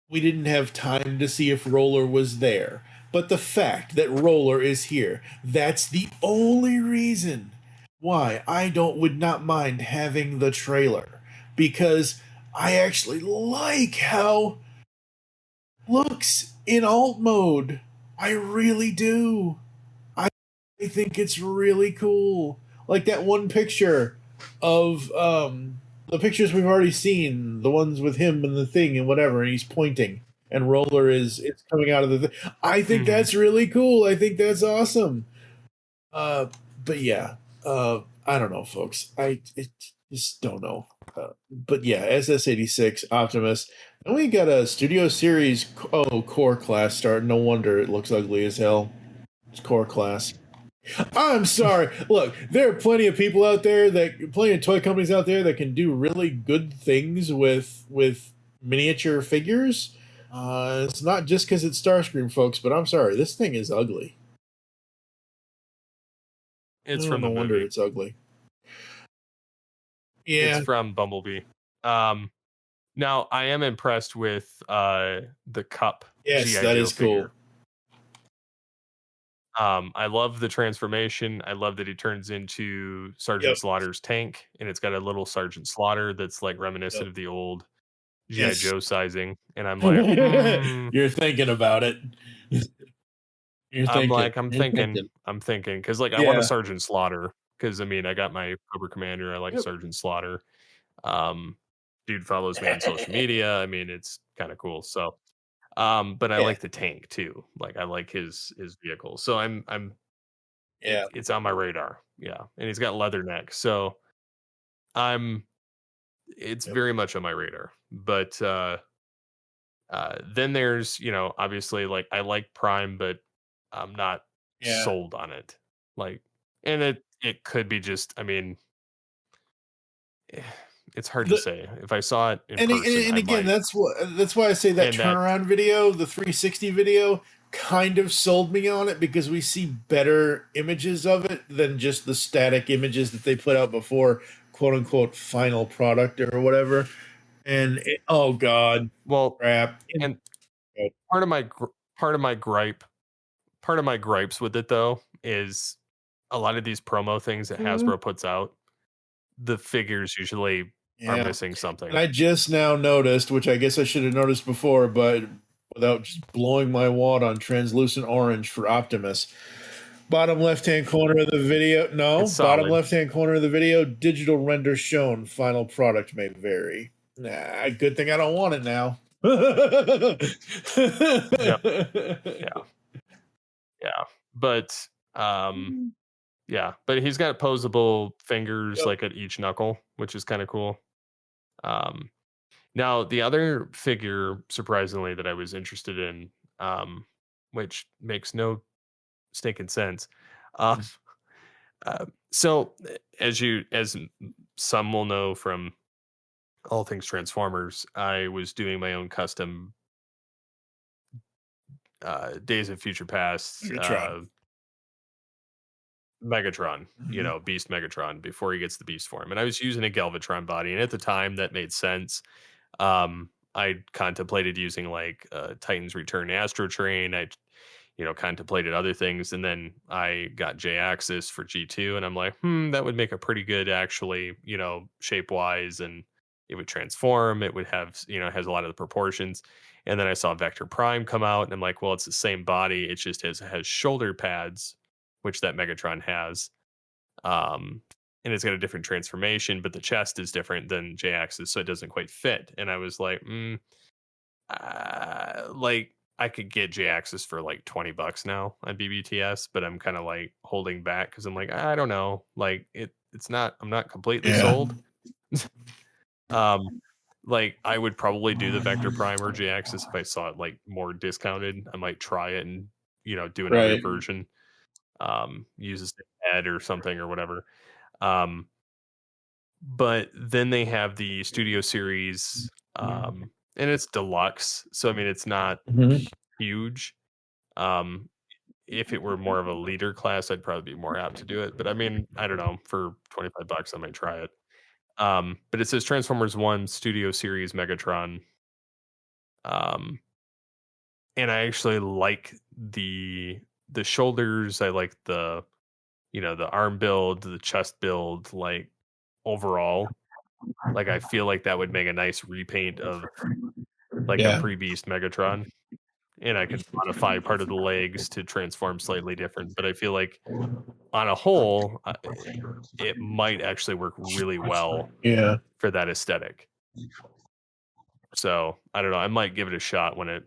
we didn't have time to see if Roller was there. But the fact that Roller is here, that's the only reason why I would not mind having the trailer. Because I actually like how looks in alt mode. I really do. I think it's really cool. Like that one picture of the pictures we've already seen, the ones with him and the thing and whatever, and he's pointing, and Roller it's coming out of the thing. I think that's really cool. I think that's awesome. But yeah, I don't know, folks. I just don't know. But yeah, SS86 Optimus, and we got a Studio Series core class start. No wonder it looks ugly as hell. It's core class. I'm sorry. Look, there are plenty of people out there plenty of toy companies out there that can do really good things with miniature figures. It's not just because it's Starscream, folks. But I'm sorry, this thing is ugly. It's from the wonder movie. It's ugly. Yeah, it's from Bumblebee. Now I am impressed with the cup. Yes, G.I. that Joe is figure. cool. I love the transformation. I love that he turns into Sergeant Slaughter's tank, and it's got a little Sergeant Slaughter that's like reminiscent of the old G.I. Joe sizing. And I'm like, you're thinking about it. I'm thinking, because like I want a Sergeant Slaughter. Because I mean, I got my Cobra Commander. I like Sergeant Slaughter. Dude follows me on social media. I mean, it's kind of cool. So, but I like the tank too. Like I like his vehicle. So I'm it's on my radar. Yeah, and he's got leather neck. So it's very much on my radar. But then there's obviously like I like Prime, but I'm not sold on it. Like, and it could be just, I mean, it's hard to say. If I saw it in person, and again, that's why I say that turnaround video, the 360 video, kind of sold me on it because we see better images of it than just the static images that they put out before, quote unquote, final product or whatever. And oh god, well, crap. And part of my gripes with it though is a lot of these promo things that Hasbro puts out, the figures usually are missing something. And I just now noticed, which I guess I should have noticed before, but without just blowing my wad on translucent orange for Optimus. Bottom left-hand corner of the video. No, It's bottom solid. left-hand corner of the video. Digital render shown. Final product may vary. Nah, good thing I don't want it now. Yeah. But yeah, but he's got posable fingers Yep. like at each knuckle, which is kind of cool. Now the other figure, surprisingly, that I was interested in, which makes no stinking sense. Uh, so as some will know from all things Transformers, I was doing my own custom Days of Future Past Megatron, Beast Megatron before he gets the Beast form. And I was using a Galvatron body. And at the time that made sense. I contemplated using like Titan's Return Astro Train. I, contemplated other things. And then I got J Axis for G2. And I'm like, that would make a pretty good actually, shape wise. And it would transform. It would have, has a lot of the proportions. And then I saw Vector Prime come out. And I'm like, well, it's the same body. It just has shoulder pads, which that Megatron has. And it's got a different transformation, but the chest is different than J-Axis, so it doesn't quite fit. And I was like, like I could get J-Axis for like $20 now on BBTS, but I'm kind of like holding back because I'm like, I don't know, like it's not, I'm not completely sold. Like I would probably do the Vector Prime or J-Axis if I saw it like more discounted. I might try it and do another version, use a stick head or something or whatever. But then they have the Studio Series, and it's deluxe. So I mean, it's not huge. If it were more of a leader class, I'd probably be more apt to do it. But I mean, I don't know. For $25, I might try it. But it says Transformers 1 Studio Series Megatron. And I actually like the shoulders. I like the the arm build, the chest build, like overall. Like I feel like that would make a nice repaint of like a pre-beast Megatron. And I could modify part of the legs to transform slightly different. But I feel like on a whole, it might actually work really well for that aesthetic. So I don't know. I might give it a shot when it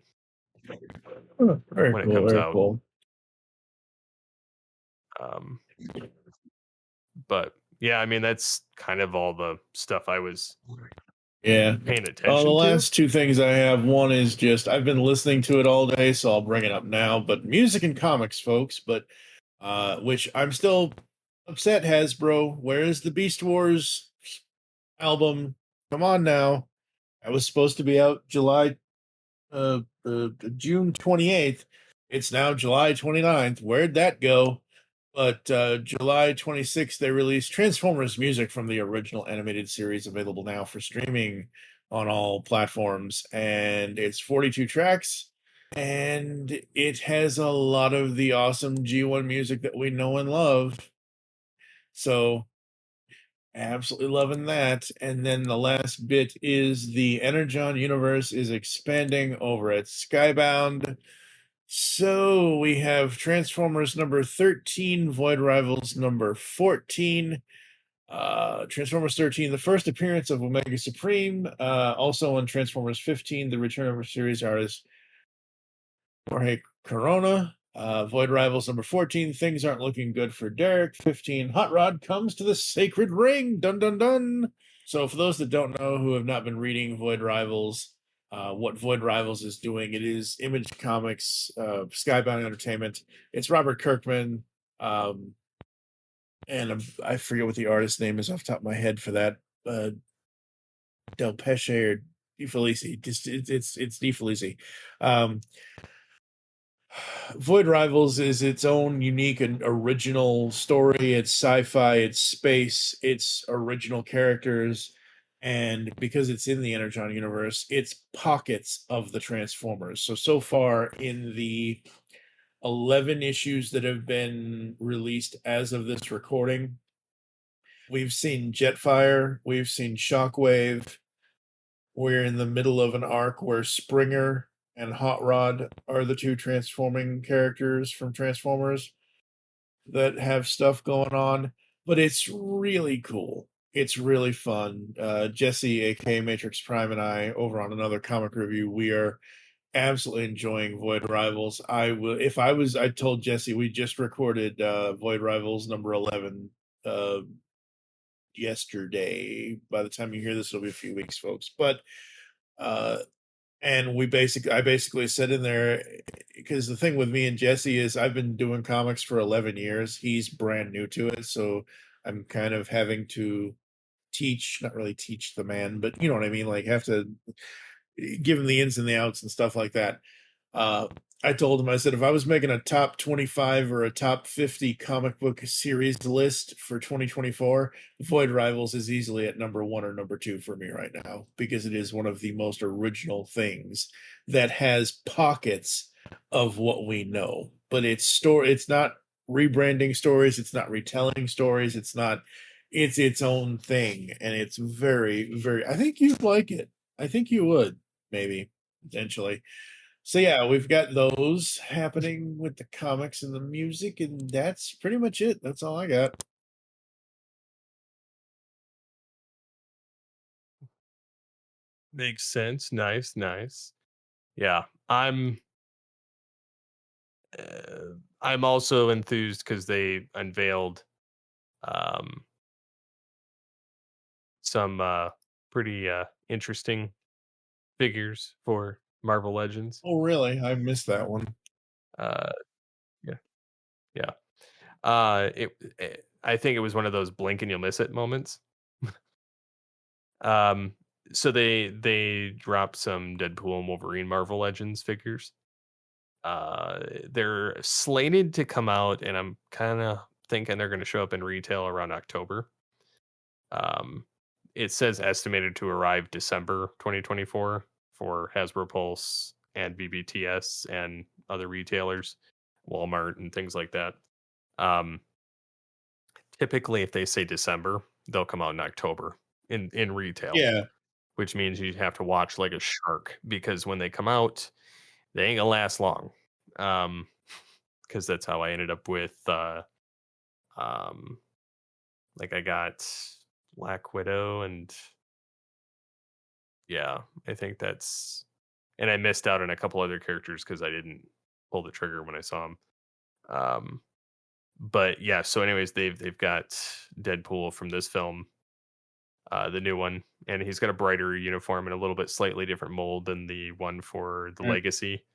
comes out. Cool. But yeah, I mean that's kind of all the stuff I was paying attention the to. last two things I have, one is just I've been listening to it all day, so I'll bring it up now. But music and comics, folks, but which I'm still upset, Hasbro. Where is the Beast Wars album? Come on now. I was supposed to be out June 28th. It's now July 29th. Where'd that go? But July 26th, they released Transformers music from the original animated series, available now for streaming on all platforms. And it's 42 tracks. And it has a lot of the awesome G1 music that we know and love. So, absolutely loving that. And then the last bit is the Energon universe is expanding over at Skybound. So we have Transformers number 13, Void Rivals number 14. Transformers 13, the first appearance of Omega Supreme. Also on Transformers 15, the return of our series artist Jorge Corona. Void Rivals number 14, things aren't looking good for Derek. 15, Hot Rod comes to the Sacred Ring. Dun dun dun. So for those that don't know, who have not been reading Void Rivals, what Void Rivals is doing, it is Image Comics, Skybound Entertainment. It's Robert Kirkman, and I forget what the artist's name is off the top of my head for that. Del Pesce or Di Felici. Just it's Di Felici. Void Rivals is its own unique and original story. It's sci-fi, it's space, it's original characters. And because it's in the Energon universe, it's pockets of the Transformers. So far in the 11 issues that have been released as of this recording, we've seen Jetfire, we've seen Shockwave. We're in the middle of an arc where Springer and Hot Rod are the two transforming characters from Transformers that have stuff going on, but it's really cool. It's really fun. Jesse, aka Matrix Prime, and I, over on another comic review, we are absolutely enjoying Void Rivals. I told Jesse we just recorded Void Rivals number 11 yesterday. By the time you hear this, it'll be a few weeks, folks. But and I basically said in there, because the thing with me and Jesse is I've been doing comics for 11 years. He's brand new to it, so I'm kind of having to not really teach the man, but you know what I mean, like have to give him the ins and the outs and stuff like that. I told him, I said, if I was making a top 25 or a top 50 comic book series list for 2024, Void Rivals is easily at number 1 or number 2 for me right now, because it is one of the most original things that has pockets of what we know. But it's not rebranding stories, it's not retelling stories, it's its own thing. And it's very, very, I think you'd like it. I think you would, maybe, potentially. So yeah, we've got those happening with the comics and the music, and that's pretty much it. That's all I got. Makes sense. Nice, nice. Yeah, I'm also enthused because they unveiled some pretty interesting figures for Marvel Legends. Oh, really? I missed that one. Uh, yeah, yeah. I think it was one of those blink and you'll miss it moments. um, so they dropped some Deadpool and Wolverine Marvel Legends figures. They're slated to come out, and I'm kind of thinking they're going to show up in retail around October. It says estimated to arrive December 2024 for Hasbro Pulse and BBTS and other retailers, Walmart and things like that. Typically, if they say December, they'll come out in October in retail. Yeah. Which means you have to watch like a shark, because when they come out, they ain't gonna last long. Because that's how I ended up with like I got Black Widow, and yeah, I think that's, and I missed out on a couple other characters because I didn't pull the trigger when I saw them. But yeah, so anyways, they've got Deadpool from this film, the new one, and he's got a brighter uniform and a little bit slightly different mold than the one for the Legacy,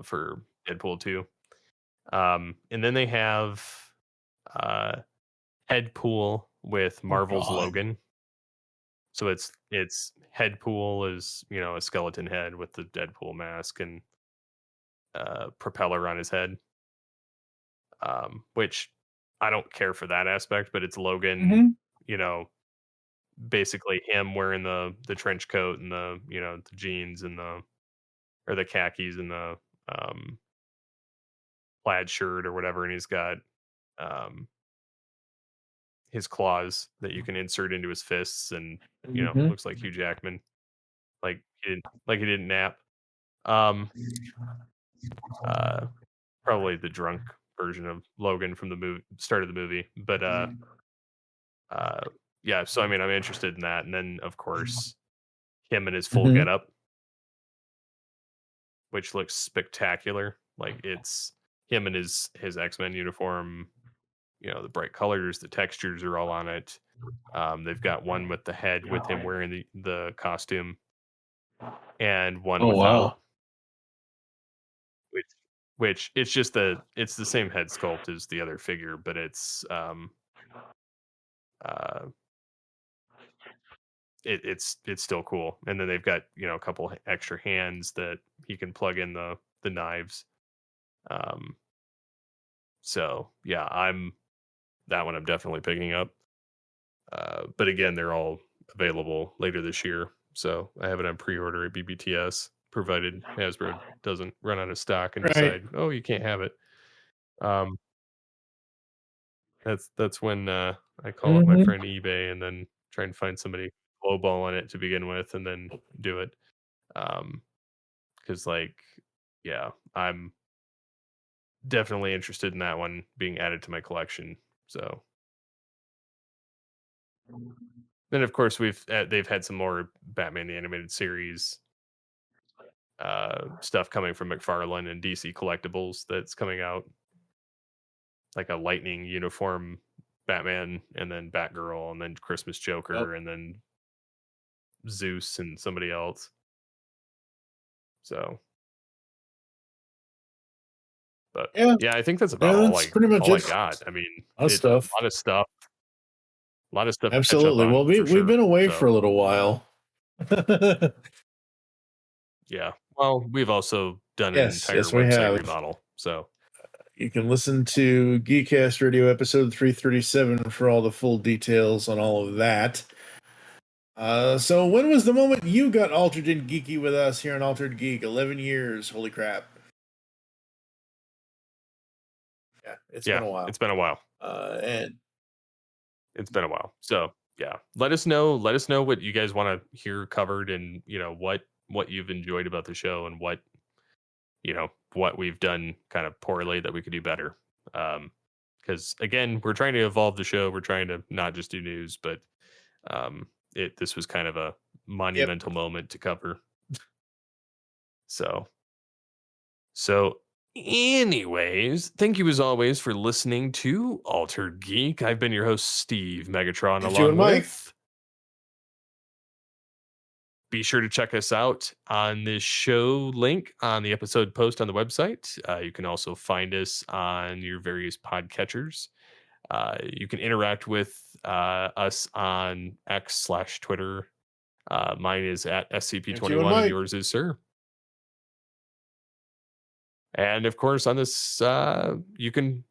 for Deadpool 2. And then they have Headpool with Marvel's Logan. So it's Headpool is, you know, a skeleton head with the Deadpool mask and propeller on his head. Which I don't care for that aspect, but it's Logan, you know, basically him wearing the trench coat and the, you know, the jeans and the khakis and the plaid shirt or whatever, and he's got his claws that you can insert into his fists, and you know, looks like Hugh Jackman, like he didn't nap. Probably the drunk version of Logan from the start of the movie, but yeah. So I mean, I'm interested in that, and then of course him in his full getup, which looks spectacular. Like it's him in his X-Men uniform. You know, the bright colors, the textures are all on it. They've got one with the head with him wearing the costume, and one without. Which it's just it's the same head sculpt as the other figure, but it's it's still cool. And then they've got, you know, a couple extra hands that he can plug in the knives. So yeah, that one I'm definitely picking up. But again, they're all available later this year, so I have it on pre-order at BBTS, provided Hasbro doesn't run out of stock and decide, oh, you can't have it. That's when I call up my friend eBay and then try and find somebody lowball on it to begin with, and then do it. because I'm definitely interested in that one being added to my collection. So then, of course, they've had some more Batman the Animated Series stuff coming from McFarlane and DC Collectibles that's coming out, like a Lightning uniform Batman, and then Batgirl, and then Christmas Joker, and then Zeus and somebody else. So, but yeah, I think that's about all. That's pretty much all it. I got. I mean, A lot of stuff. A lot of stuff. Absolutely. Well, we've been away for a little while. Yeah. Well, we've also done an entire website remodel. So you can listen to Geekcast Radio episode 337 for all the full details on all of that. So when was the moment you got Altered and Geeky with us here on Altered Geek? 11 years. Holy crap. Yeah, it's been a while. It's been a while. And it's been a while. So yeah, let us know what you guys want to hear covered, and what you've enjoyed about the show, and what we've done kind of poorly that we could do better. Because again, we're trying to evolve the show. We're trying to not just do news, but this was kind of a monumental moment to cover. So anyways, thank you as always for listening to Altered Geek. I've been your host, Steve Megatron, along Mike. with. Be sure to check us out on this show link on the episode post on the website. You can also find us on your various podcatchers. You can interact with us on X/Twitter. Mine is at SCP21, and yours is, sir. And of course, on this, you can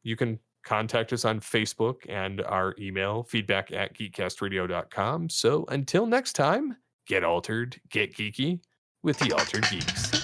contact us on Facebook and our email, feedback@geekcastradio.com. So until next time, get altered, get geeky with the Altered Geeks.